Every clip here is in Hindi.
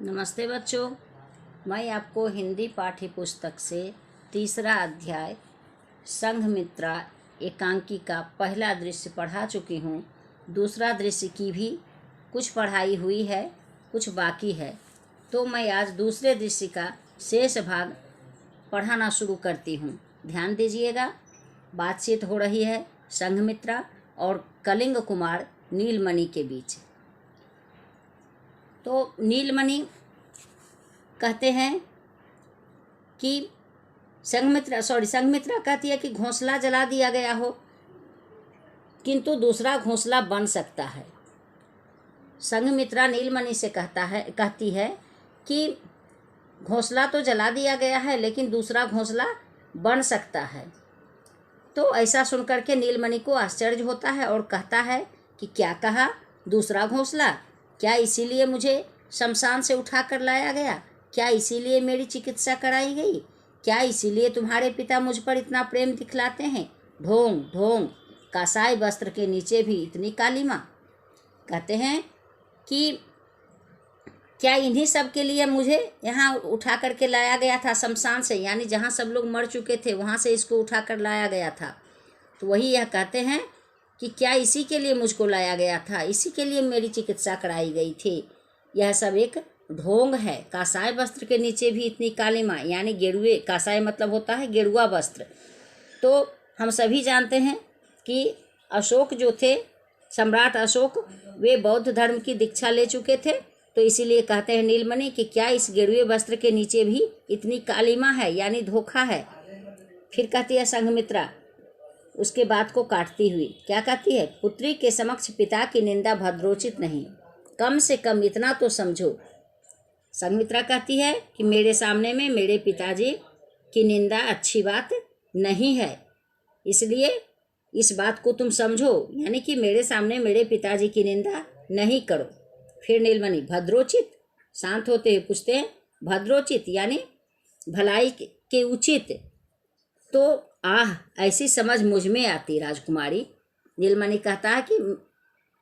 नमस्ते बच्चों, मैं आपको हिंदी पाठ्य पुस्तक से तीसरा अध्याय संघमित्रा एकांकी का पहला दृश्य पढ़ा चुकी हूँ। दूसरा दृश्य की भी कुछ पढ़ाई हुई है, कुछ बाकी है। तो मैं आज दूसरे दृश्य का शेष भाग पढ़ाना शुरू करती हूँ। ध्यान दीजिएगा। बातचीत हो रही है संघमित्रा और कलिंग कुमार नीलमणि के बीच। तो नीलमणि कहते हैं कि संघमित्रा कहती है कि घोंसला जला दिया गया हो, किंतु दूसरा घोंसला बन सकता है। संघमित्रा नीलमणि से कहती है कि घोंसला तो जला दिया गया है, लेकिन दूसरा घोंसला बन सकता है। तो ऐसा सुनकर के नीलमणि को आश्चर्य होता है और कहता है कि क्या कहा, दूसरा घोंसला? क्या इसीलिए मुझे शमशान से उठा कर लाया गया? क्या इसीलिए मेरी चिकित्सा कराई गई? क्या इसीलिए तुम्हारे पिता मुझ पर इतना प्रेम दिखलाते हैं? ढोंग ढोंग, कासाई वस्त्र के नीचे भी इतनी कालीमा। कहते हैं कि क्या इन्हीं सब के लिए मुझे यहाँ उठा करके लाया गया था शमशान से, यानी जहाँ सब लोग मर चुके थे वहाँ से इसको उठा कर लाया गया था। तो वही यह कहते हैं कि क्या इसी के लिए मुझको लाया गया था, इसी के लिए मेरी चिकित्सा कराई गई थी। यह सब एक ढोंग है। कासाय वस्त्र के नीचे भी इतनी कालीमा, यानी गेरुए, कासाय मतलब होता है गेरुआ वस्त्र। तो हम सभी जानते हैं कि अशोक जो थे, सम्राट अशोक, वे बौद्ध धर्म की दीक्षा ले चुके थे। तो इसीलिए कहते हैं नीलमणि कि क्या इस गेरुए वस्त्र के नीचे भी इतनी कालीमा है, यानी धोखा है। फिर कहती है संघमित्रा, उसके बात को काटती हुई क्या कहती है, पुत्री के समक्ष पिता की निंदा भद्रोचित नहीं, कम से कम इतना तो समझो। संघमित्रा कहती है कि मेरे सामने में मेरे पिताजी की निंदा अच्छी बात नहीं है, इसलिए इस बात को तुम समझो, यानी कि मेरे सामने मेरे पिताजी की निंदा नहीं करो। फिर नीलमणि भद्रोचित, शांत होते हुए पूछते हैं, भद्रोचित यानी भलाई के उचित। तो ऐसी समझ मुझ में आती राजकुमारी। नीलमणि कहता है कि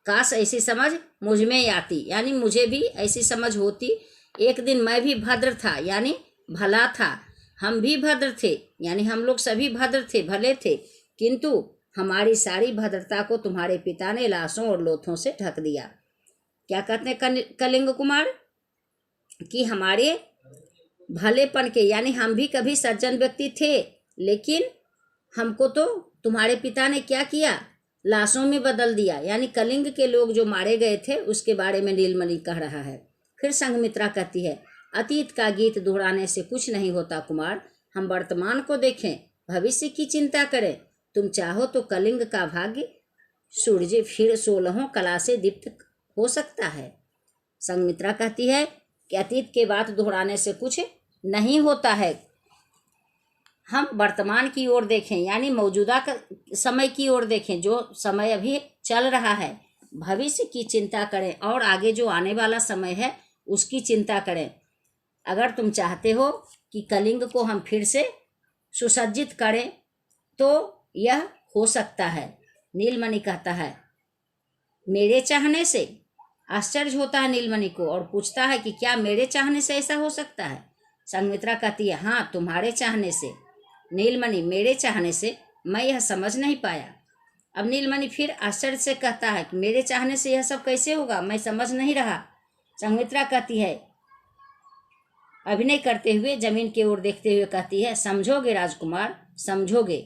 काश ऐसी समझ मुझ में आती, यानी मुझे भी ऐसी समझ होती। एक दिन मैं भी भद्र था, यानी भला था। हम भी भद्र थे, यानी हम लोग सभी भद्र थे, भले थे, किंतु हमारी सारी भद्रता को तुम्हारे पिता ने लाशों और लोथों से ढक दिया। क्या कहते हैं कलिंग कुमार कि हमारे भलेपन के, यानी हम भी कभी सज्जन व्यक्ति थे, लेकिन हमको तो तुम्हारे पिता ने क्या किया, लाशों में बदल दिया। यानी कलिंग के लोग जो मारे गए थे उसके बारे में नीलमणि कह रहा है। फिर संघमित्रा कहती है, अतीत का गीत दोहराने से कुछ नहीं होता कुमार, हम वर्तमान को देखें, भविष्य की चिंता करें। तुम चाहो तो कलिंग का भाग्य सूर्य फिर 16 कला से दीप्त हो सकता है। संघमित्रा कहती है कि अतीत के बात दोहराने से कुछ नहीं होता है, हम वर्तमान की ओर देखें, यानी मौजूदा समय की ओर देखें, जो समय अभी चल रहा है। भविष्य की चिंता करें और आगे जो आने वाला समय है उसकी चिंता करें। अगर तुम चाहते हो कि कलिंग को हम फिर से सुसज्जित करें तो यह हो सकता है। नीलमणि कहता है, मेरे चाहने से? आश्चर्य होता है नीलमणि को और पूछता है कि क्या मेरे चाहने से ऐसा हो सकता है? संघमित्रा कहती है, हाँ, तुम्हारे चाहने से। नीलमणि, मेरे चाहने से? मैं यह समझ नहीं पाया। अब नीलमणि फिर आश्चर्य से कहता है कि मेरे चाहने से यह सब कैसे होगा, मैं समझ नहीं रहा। संघमित्रा कहती है, अभिनय करते हुए जमीन की ओर देखते हुए कहती है, समझोगे राजकुमार, समझोगे।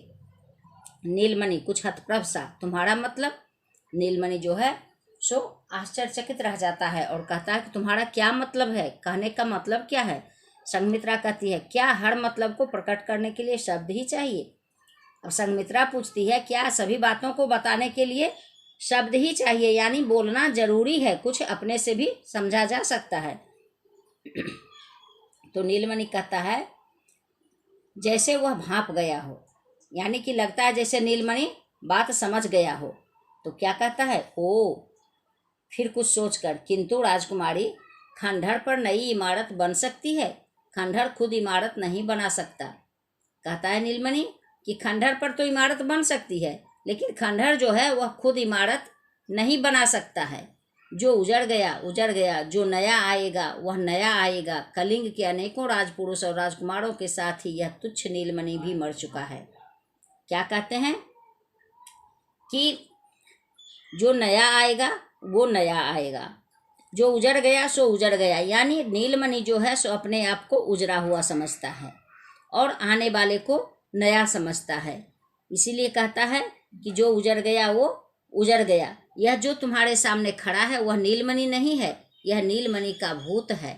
नीलमणि कुछ हतप्रभ सा, तुम्हारा मतलब? नीलमणि जो है सो आश्चर्यचकित रह जाता है और कहता है कि तुम्हारा क्या मतलब है, कहने का मतलब क्या है? संघमित्रा कहती है, क्या हर मतलब को प्रकट करने के लिए शब्द ही चाहिए? अब संघमित्रा पूछती है, क्या सभी बातों को बताने के लिए शब्द ही चाहिए, यानी बोलना जरूरी है? कुछ अपने से भी समझा जा सकता है। तो नीलमणि कहता है, जैसे वह भांप गया हो, यानी कि लगता है जैसे नीलमणि बात समझ गया हो। तो क्या कहता है, ओ, फिर कुछ सोचकर, किंतु राजकुमारी, खंडहर पर नई इमारत बन सकती है, खंडहर खुद इमारत नहीं बना सकता। कहता है नीलमणि कि खंडहर पर तो इमारत बन सकती है, लेकिन खंडहर जो है वह खुद इमारत नहीं बना सकता है। जो उजड़ गया, जो नया आएगा वह नया आएगा। कलिंग के अनेकों राजपुरुष और राजकुमारों के साथ ही यह तुच्छ नीलमणि भी मर चुका है। क्या कहते हैं कि जो नया आएगा वो नया आएगा, जो उजड़ गया सो उजड़ गया। यानी नीलमणि जो है सो अपने आप को उजड़ा हुआ समझता है और आने वाले को नया समझता है। इसीलिए कहता है कि जो उजड़ गया वो उजड़ गया। यह जो तुम्हारे सामने खड़ा है वह नीलमणि नहीं है, यह नीलमणि का भूत है।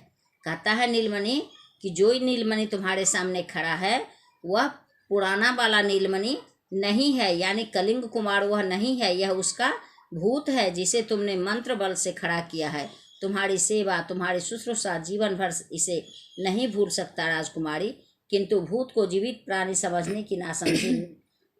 कहता है नीलमणि कि जो नीलमणि तुम्हारे सामने खड़ा है वह पुराना वाला नीलमणि नहीं है, यानी कलिंग कुमार वह नहीं है, यह उसका भूत है जिसे तुमने मंत्र बल से खड़ा किया है। तुम्हारी सेवा, तुम्हारी शुश्रूषा जीवन भर इसे नहीं भूल सकता राजकुमारी, किंतु भूत को जीवित प्राणी समझने की नासमझी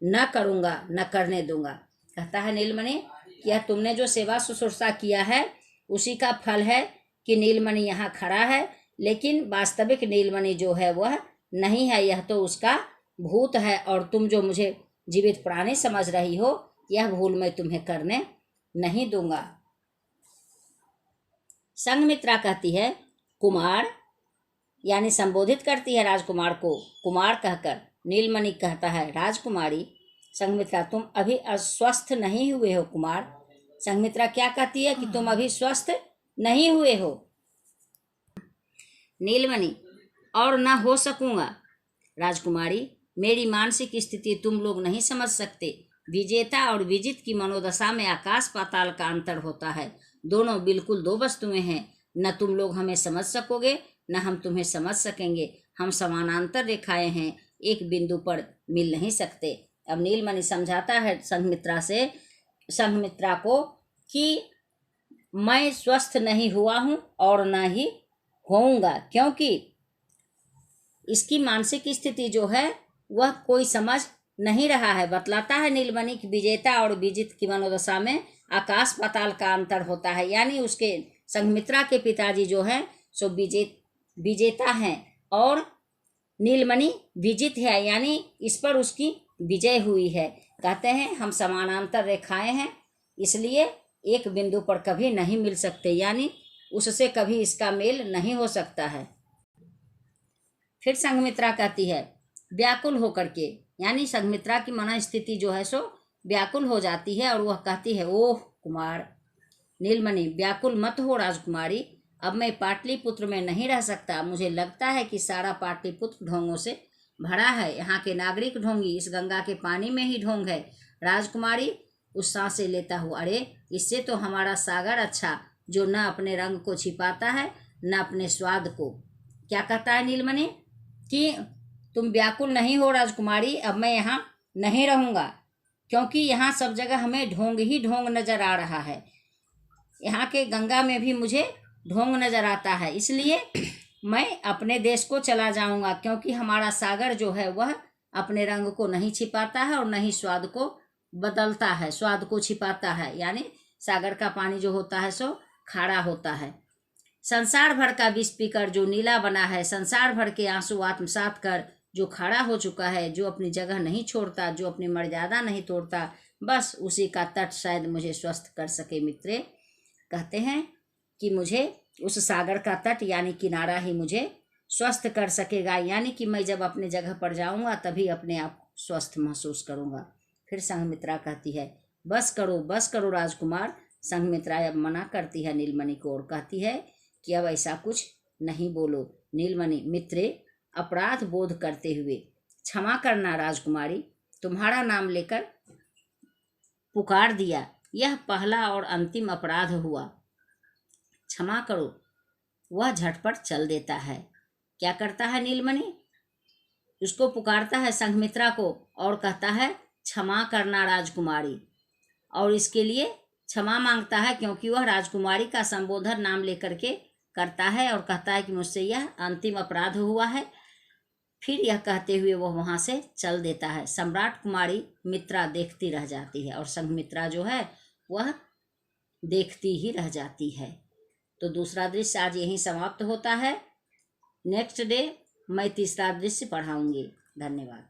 न करूँगा, न करने दूंगा। कहता है नीलमणि कि यह तुमने जो सेवा शुश्रूषा किया है उसी का फल है कि नीलमणि यहाँ खड़ा है, लेकिन वास्तविक नीलमणि जो है वह नहीं है, यह तो उसका भूत है। और तुम जो मुझे जीवित प्राणी समझ रही हो यह भूल मैं तुम्हें करने नहीं दूंगा। संघमित्रा कहती है कुमार, यानी संबोधित करती है राजकुमार को कुमार कहकर। नीलमणि कहता है राजकुमारी। संघमित्रा तुम अभी अस्वस्थ नहीं हुए हो कुमार। संघमित्रा क्या कहती है कि तुम अभी स्वस्थ नहीं हुए हो। नीलमणि और ना हो सकूंगा राजकुमारी, मेरी मानसिक स्थिति तुम लोग नहीं समझ सकते। विजेता और विजित की मनोदशा में आकाश पाताल का अंतर होता है। दोनों बिल्कुल दो वस्तुएं हैं। न तुम लोग हमें समझ सकोगे न हम तुम्हें समझ सकेंगे। हम समानांतर रेखाएं हैं, एक बिंदु पर मिल नहीं सकते। अब नीलमणि समझाता है संघमित्रा को कि मैं स्वस्थ नहीं हुआ हूँ और न ही होऊंगा, क्योंकि इसकी मानसिक स्थिति जो है वह कोई समझ नहीं रहा है। बतलाता है नीलमणि कि विजेता और विजित की मनोदशा में आकाश पाताल का अंतर होता है। यानी उसके संघमित्रा के पिताजी जो हैं सो विजेता हैं और नीलमणि विजित है, यानी इस पर उसकी विजय हुई है। कहते हैं हम समानांतर रेखाएं हैं, इसलिए एक बिंदु पर कभी नहीं मिल सकते, यानी उससे कभी इसका मेल नहीं हो सकता है। फिर संघमित्रा कहती है व्याकुल होकर के, यानी संघमित्रा की मनस्थिति जो है सो व्याकुल हो जाती है और वह कहती है ओह कुमार। नीलमणि व्याकुल मत हो राजकुमारी, अब मैं पाटलिपुत्र में नहीं रह सकता। मुझे लगता है कि सारा पाटलिपुत्र ढोंगों से भरा है। यहाँ के नागरिक ढोंगी, इस गंगा के पानी में ही ढोंग है। राजकुमारी उस सांसें लेता हूँ, अरे इससे तो हमारा सागर अच्छा, जो न अपने रंग को छिपाता है न अपने स्वाद को। क्या कहता है नीलमणि कि तुम व्याकुल नहीं हो राजकुमारी, अब मैं यहाँ नहीं रहूँगा, क्योंकि यहाँ सब जगह हमें ढोंग ही ढोंग नजर आ रहा है। यहाँ के गंगा में भी मुझे ढोंग नजर आता है, इसलिए मैं अपने देश को चला जाऊंगा, क्योंकि हमारा सागर जो है वह अपने रंग को नहीं छिपाता है और न ही स्वाद को बदलता है, स्वाद को छिपाता है। यानी सागर का पानी जो होता है सो खारा होता है। संसार भर का विष पीकर जो नीला बना है, संसार भर के आंसू आत्मसात कर जो खड़ा हो चुका है, जो अपनी जगह नहीं छोड़ता, जो अपनी मर्यादा नहीं तोड़ता, बस उसी का तट शायद मुझे स्वस्थ कर सके। मित्रे कहते हैं कि मुझे उस सागर का तट यानी किनारा ही मुझे स्वस्थ कर सकेगा, यानी कि मैं जब अपने जगह पर जाऊंगा तभी अपने आप स्वस्थ महसूस करूंगा। फिर संघमित्रा कहती है बस करो राजकुमार। संघमित्रा अब मना करती है नीलमणि को और कहती है कि अब ऐसा कुछ नहीं बोलो। नीलमणि मित्रे अपराध बोध करते हुए क्षमा करना राजकुमारी, तुम्हारा नाम लेकर पुकार दिया, यह पहला और अंतिम अपराध हुआ, क्षमा करो। वह झटपट चल देता है। क्या करता है नीलमणि, उसको पुकारता है संघमित्रा को और कहता है क्षमा करना राजकुमारी, और इसके लिए क्षमा मांगता है क्योंकि वह राजकुमारी का संबोधन नाम लेकर के करता है और कहता है कि मुझसे यह अंतिम अपराध हुआ है। फिर यह कहते हुए वह वहाँ से चल देता है। सम्राट कुमारी मित्रा देखती रह जाती है और संघमित्रा जो है वह देखती ही रह जाती है। तो दूसरा दृश्य आज यहीं समाप्त होता है। नेक्स्ट डे मैं तीसरा दृश्य पढ़ाऊंगी। धन्यवाद।